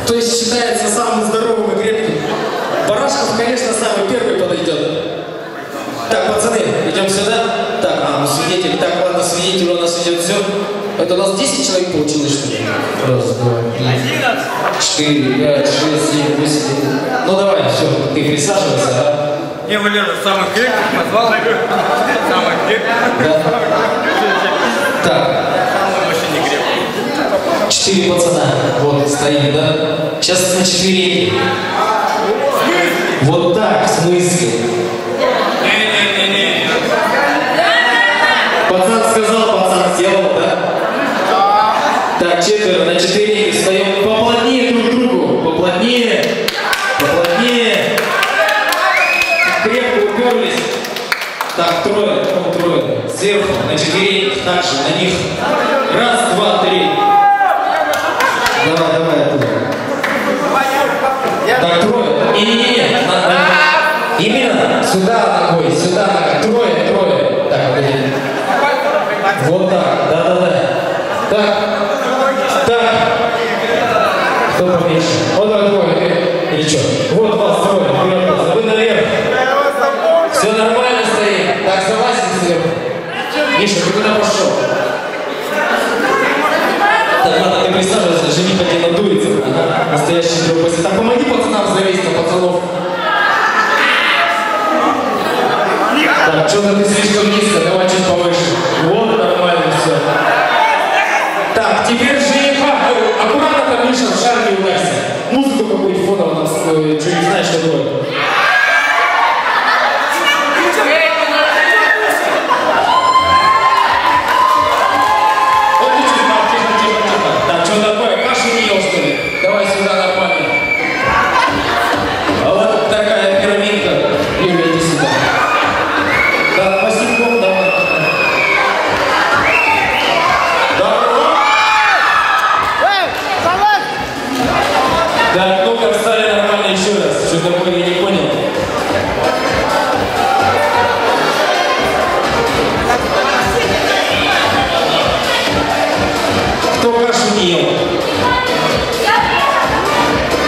кто считается самым здоровым и крепким? Барашков, конечно, самый первый подойдет. Так, пацаны, идем сюда. Так, свидетель. Так, ладно, свидетель у нас идет все. Это у нас 10 человек получилось, что ли? Раз, два, три, 4, 5, 6, 7, 8, 9. Ну давай, все, ты присаживайся, да? Я Валера самый крепкий, позвал. Самый крепкий. Да. Так. Самый вообще не крепкий. 4 пацана. Вот, стоит, да? Сейчас на четвереньки. Вот так, в смысле? Не-не-не-не. Пацан сказал, пацан сделал, да? Так, 4 на 4 встаем поплотнее друг к другу. Поплотнее. Поплотнее. Крепко уперлись. Так, трое. Сверху на 4 также на них. Раз, два, три. Давай оттуда. Так, трое. Не-не-не. Именно сюда ногой, сюда ногой. Трое. Так, погоди. Вот так, да. Так. Кто поменьше? Вот так, двое. Или что? Вот вас трое. Вперед, вы наверх. Все нормально стоит. Так, залазите сверху. Миша, ты куда пошел? Так, ладно, ты присаживайся, жених один надуется. Ага, настоящий друг. Так, помоги пацанам залезть на пацанов. Так, что-то ты слишком низко, давай чуть повыше. Вот, нормально все. Так, теперь жениха. Аккуратно там, Миша, в шар не ударься. Музыку какую-нибудь фоново нам, что не знаешь, что такое. Вот тихо. Так, что такое? Кашу не ел, что ли? Давай сюда нормально. А вот такая пирамидка. Юля, иди сюда. Да, Васильков, давай. Так, ну-ка, встали нормально еще раз. Что такое, я не понял. Кто кашу не ел?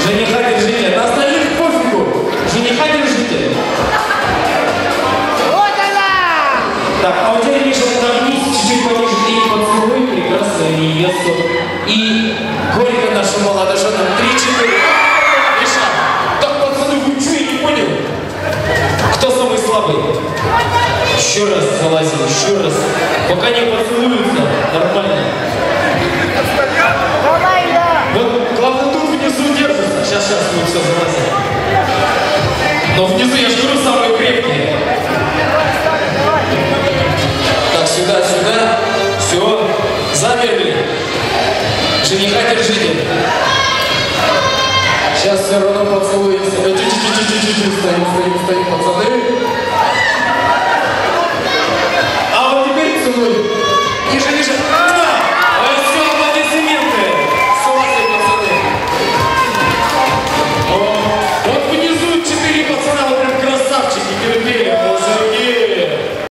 Жениха держите. На остальных пофигу. Жениха держите. Вот она! Так, а вот теперь, Миша, вниз, чуть-чуть пониже, и поцелуй прекрасную невесту. И горько нашу молодожену. 3-4. Миша, так, пацаны, вы что, я не понял? Кто самый слабый? Еще раз залазим, еще раз. Пока не поцелуются, нормально. Давай, да! Вот, главное, тут внизу держится. Сейчас мы все залазим. Но внизу, я же говорю, самые крепкие. Так, сюда. Все, замерли. Жениха держите. Сейчас все равно поцелуемся. Чуть-чуть, стоим.